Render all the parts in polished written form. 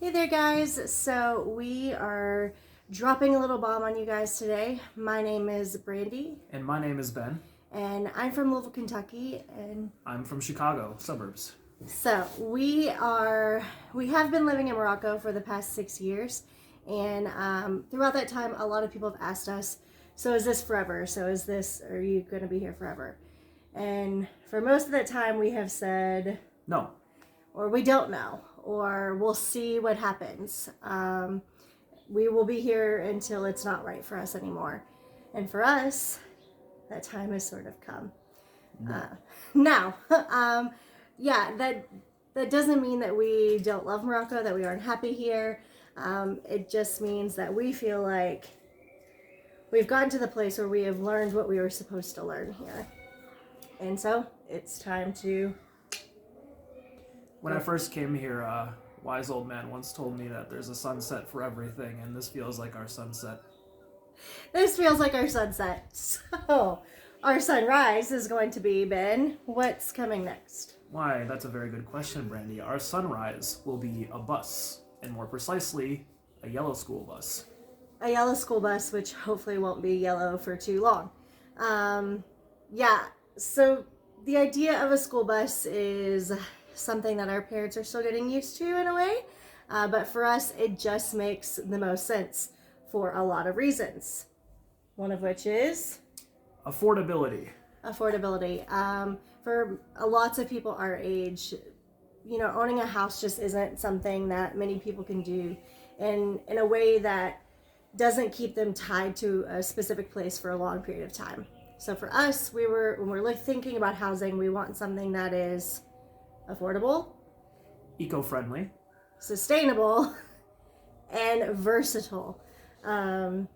Hey there, guys. So we are dropping a little bomb on you guys today. My name is Brandi, And my name is Ben. and I'm from Louisville, Kentucky. And I'm from Chicago, suburbs. so we have been living in Morocco for the past 6 years, and throughout that time, a lot of people have asked us, "So is this forever? Are you going to be here forever?" And for most of that time, we have said No. or we don't know, or we'll see what happens. We will be here until it's not right for us anymore. And for us, that time has sort of come. No. Now, yeah, that doesn't mean that we don't love Morocco, that we aren't happy here. It just means that we feel like we've gotten to the place where we have learned what we were supposed to learn here. And so it's time to... When I first came here, a wise old man once told me that there's a sunset for everything, and this feels like our sunset. This feels like our sunset. So, our sunrise is going to be, Ben, what's coming next? Why, that's a very good question, Brandy. Our sunrise will be a bus, and more precisely, a yellow school bus. A yellow school bus, which hopefully won't be yellow for too long. Yeah, so the idea of a school bus is something that our parents are still getting used to in a way, but for us, it just makes the most sense for a lot of reasons. One of which is Affordability. For lots of people our age, owning a house just isn't something that many people can do in a way that doesn't keep them tied to a specific place for a long period of time. So for us, when we're thinking about housing, we want something that is affordable, Eco-friendly. sustainable, and versatile. So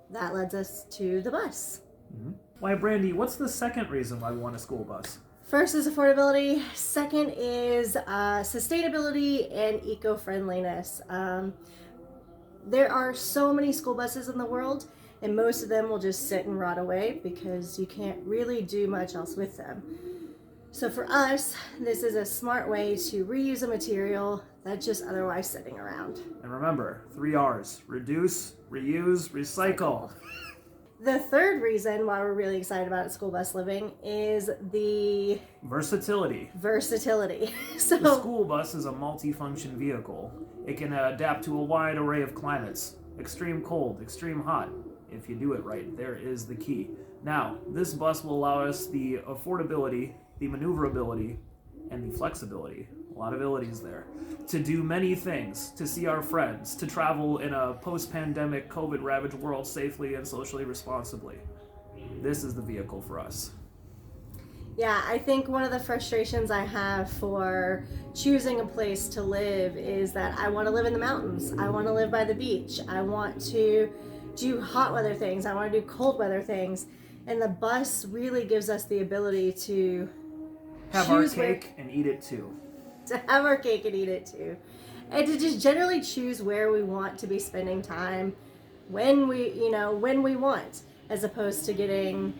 that leads us to the bus. Mm-hmm. Why, Brandy, what's the second reason why we want a school bus? First is affordability. Second is sustainability and eco-friendliness. There are so many school buses in the world, and most of them will just sit and rot away because you can't really do much else with them. So for us, this is a smart way to reuse a material that's just otherwise sitting around. And remember, 3 R's. Reduce, reuse, recycle. The third reason why we're really excited about school bus living is the Versatility. So The school bus is a multi-function vehicle. It can adapt to a wide array of climates. Extreme cold, extreme hot. If you do it right, there is the key. Now, this bus will allow us the affordability, the maneuverability, and the flexibility. A lot of abilities there. To do many things, to see our friends, to travel in a post-pandemic, COVID-ravaged world safely and socially responsibly. This is the vehicle for us. yeah, I think one of the frustrations I have for choosing a place to live is that I want to live in the mountains. I want to live by the beach. I want to do hot weather things. I want to do cold weather things. And the bus really gives us the ability to Have our cake and eat it too. To have our cake and eat it too. And to just generally choose where we want to be spending time when we want, as opposed to getting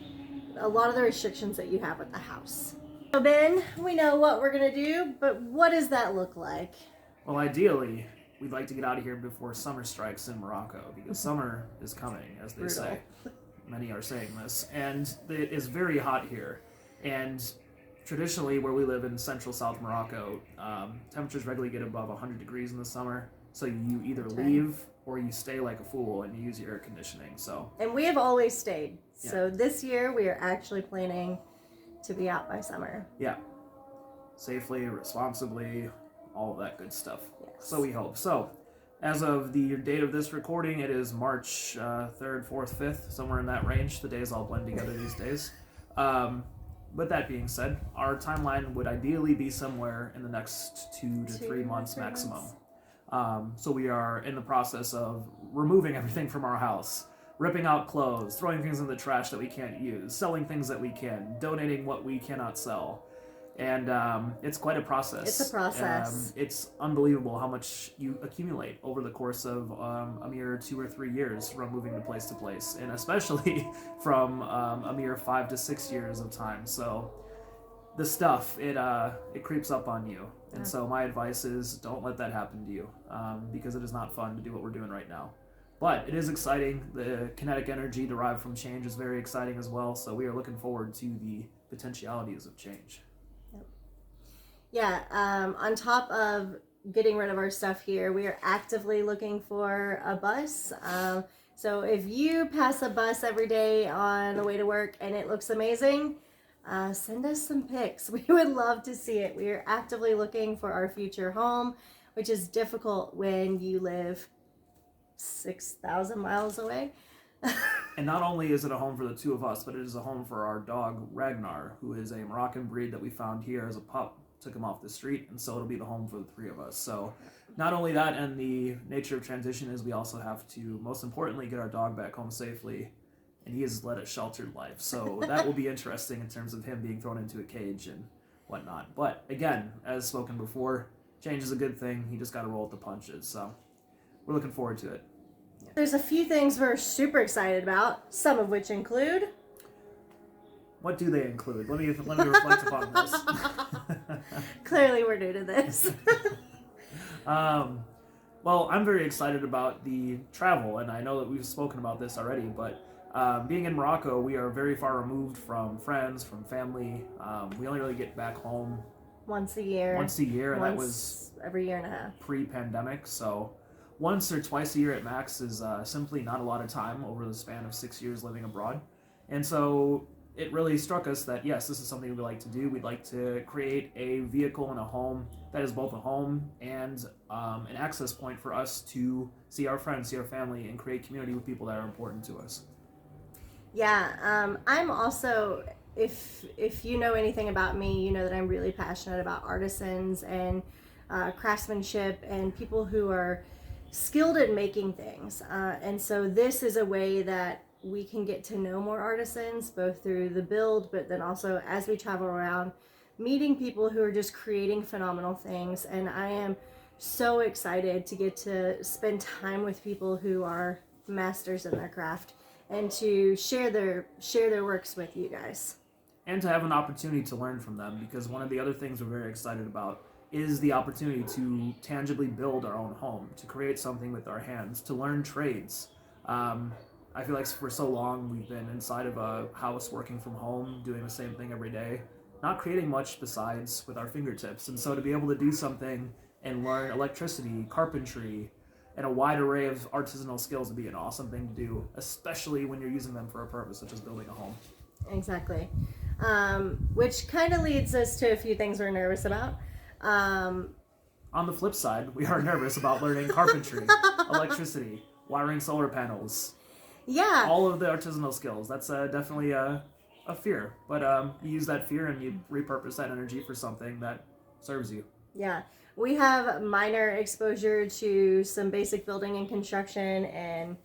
a lot of the restrictions that you have at the house. So Ben, we know what we're gonna do, but what does that look like? Well, ideally, we'd like to get out of here before summer strikes in Morocco, because summer is coming, as they say. Many are saying this. And it is very hot here. And traditionally, where we live in central South Morocco, temperatures regularly get above 100 degrees in the summer. So you either leave or you stay like a fool and you use your air conditioning. And we have always stayed. Yeah. So this year we are actually planning to be out by summer. Yeah. Safely, responsibly, all of that good stuff. Yes. So we hope. So, as of the date of this recording, it is March 3rd, 4th, 5th, somewhere in that range. The days all blend together these days. But that being said, our timeline would ideally be somewhere in the next 2 to 3 months maximum. So we are in the process of removing everything from our house, ripping out clothes, throwing things in the trash that we can't use, selling things that we can, donating what we cannot sell. And it's quite a process. It's a process. It's unbelievable how much you accumulate over the course of a mere 2 or 3 years from moving to place, and especially from a mere 5 to 6 years of time. So the stuff, it creeps up on you. And so my advice is don't let that happen to you, because it is not fun to do what we're doing right now. But it is exciting. The kinetic energy derived from change is very exciting as well. So we are looking forward to the potentialities of change. Yeah, on top of getting rid of our stuff here, we are actively looking for a bus. So if you pass a bus every day on the way to work and it looks amazing, send us some pics. We would love to see it. We are actively looking for our future home, which is difficult when you live 6,000 miles away. And not only is it a home for the two of us, but it is a home for our dog Ragnar, who is a Moroccan breed that we found here as a pup. Took him off the street, and so it'll be the home for the three of us. So not only that, and the nature of transition is we also have to, most importantly, get our dog back home safely, and he has led a sheltered life. So that will be interesting in terms of him being thrown into a cage and whatnot. But again, as spoken before, change is a good thing. You just got to roll with the punches. So we're looking forward to it. There's a few things we're super excited about, some of which include... What do they include? Let me reflect upon this. Clearly we're new to this. Well, I'm very excited about the travel, and I know that we've spoken about this already, but being in Morocco, we are very far removed from friends, from family. We only really get back home once a year, and that was every year and a half. Pre-pandemic, so once or twice a year at max is simply not a lot of time over the span of 6 years living abroad. And so it really struck us that, yes, this is something we'd like to do. We'd like to create a vehicle and a home that is both a home and an access point for us to see our friends, see our family, and create community with people that are important to us. Yeah, I'm also, if you know anything about me, you know that I'm really passionate about artisans and craftsmanship and people who are skilled at making things. And so this is a way that we can get to know more artisans, both through the build, but then also as we travel around, meeting people who are just creating phenomenal things. And I am so excited to get to spend time with people who are masters in their craft and to share their works with you guys. And to have an opportunity to learn from them, because one of the other things we're very excited about is the opportunity to tangibly build our own home, to create something with our hands, to learn trades. I feel like for so long we've been inside of a house working from home, doing the same thing every day, not creating much besides with our fingertips. And so to be able to do something and learn electricity, carpentry, and a wide array of artisanal skills would be an awesome thing to do, especially when you're using them for a purpose such as building a home. Exactly. Which kind of leads us to a few things we're nervous about. On the flip side, we are nervous about learning carpentry, electricity, wiring solar panels. Yeah. All of the artisanal skills. That's definitely a fear. But you use that fear and you repurpose that energy for something that serves you. Yeah. We have minor exposure to some basic building and construction and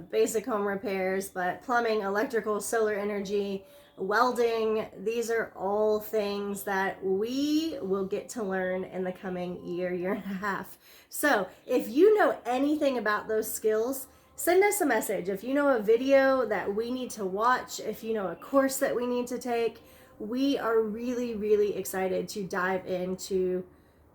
basic home repairs, but plumbing, electrical, solar energy, welding, these are all things that we will get to learn in the coming year and a half. So if you know anything about those skills, send us a message. If you know a video that we need to watch, if you know a course that we need to take, we are really, really excited to dive into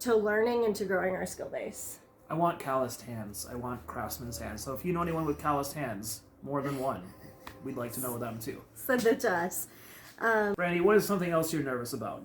learning and to growing our skill base. I want calloused hands. I want craftsman's hands. So if you know anyone with calloused hands, more than one, we'd like to know them too. Send it to us. Brandi, what is something else you're nervous about?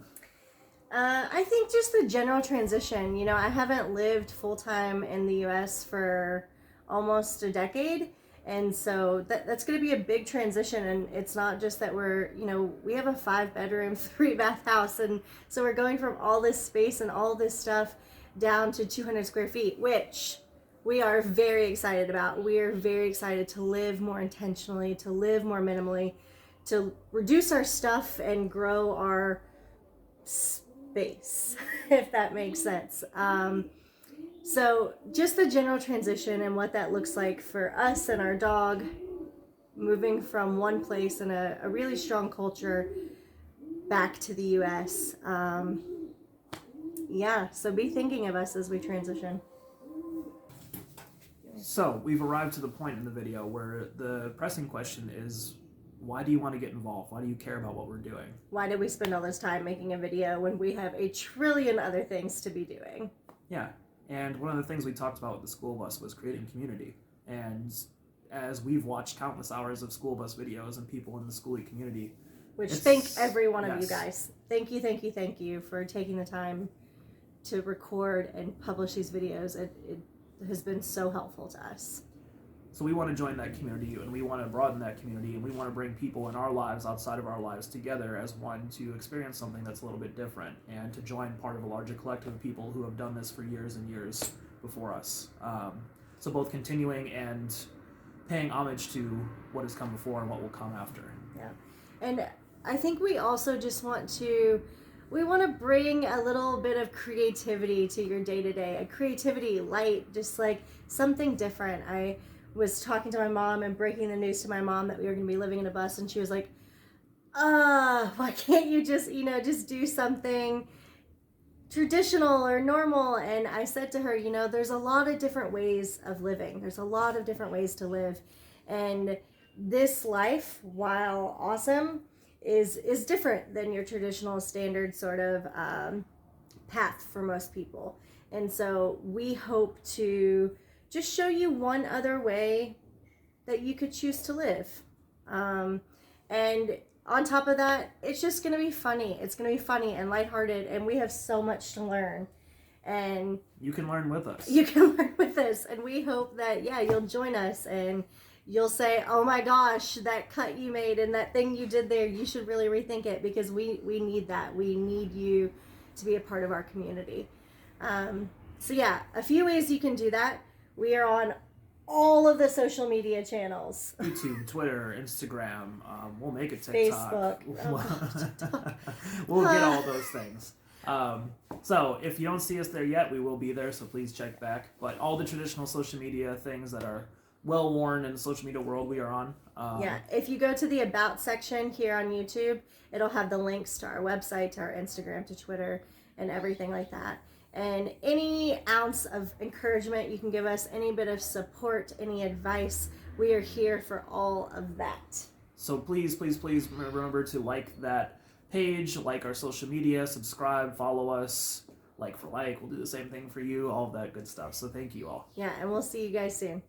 I think just the general transition. You know, I haven't lived full-time in the U.S. for almost a decade. And so that's going to be a big transition. And it's not just that we have a 5-bedroom, 3-bath house. And so we're going from all this space and all this stuff down to 200 square feet, which we are very excited about. We are very excited to live more intentionally, to live more minimally, to reduce our stuff and grow our space, if that makes sense. So just the general transition and what that looks like for us and our dog, moving from one place in a really strong culture back to the U.S. So be thinking of us as we transition. So we've arrived to the point in the video where the pressing question is, why do you want to get involved? Why do you care about what we're doing? Why did we spend all this time making a video when we have a trillion other things to be doing? Yeah. And one of the things we talked about with the school bus was creating community. And as we've watched countless hours of school bus videos and people in the schoolie community, which thank every one of you guys. Thank you for taking the time to record and publish these videos. It has been so helpful to us. So we want to join that community, and we want to broaden that community, and we want to bring people in our lives, outside of our lives, together as one to experience something that's a little bit different, and to join part of a larger collective of people who have done this for years and years before us. So both continuing and paying homage to what has come before and what will come after. Yeah. And I think we also just want to bring a little bit of creativity to your day-to-day. A creativity, light, just like something different. I was talking to my mom and breaking the news to my mom that we were going to be living in a bus, and she was like, why can't you just do something traditional or normal? And I said to her, there's a lot of different ways of living. There's a lot of different ways to live. And this life, while awesome, is different than your traditional standard sort of path for most people. And so we hope to just show you one other way that you could choose to live. And on top of that, it's just going to be funny. It's going to be funny and lighthearted, and we have so much to learn. And you can learn with us. You can learn with us, and we hope that, you'll join us, and you'll say, oh my gosh, that cut you made and that thing you did there, you should really rethink it, because we need that. We need you to be a part of our community. So yeah, a few ways you can do that. We are on all of the social media channels. YouTube, Twitter, Instagram, we'll make it TikTok. Facebook. We'll get all those things. So if you don't see us there yet, we will be there, so please check back. But all the traditional social media things that are well worn in the social media world, we are on. If you go to the About section here on YouTube, it'll have the links to our website, to our Instagram, to Twitter, and everything like that. And any ounce of encouragement you can give us, any bit of support, any advice, we are here for all of that. So please, please, please remember to like that page, like our social media, subscribe, follow us, like for like. We'll do the same thing for you, all of that good stuff. So thank you all. Yeah, and we'll see you guys soon.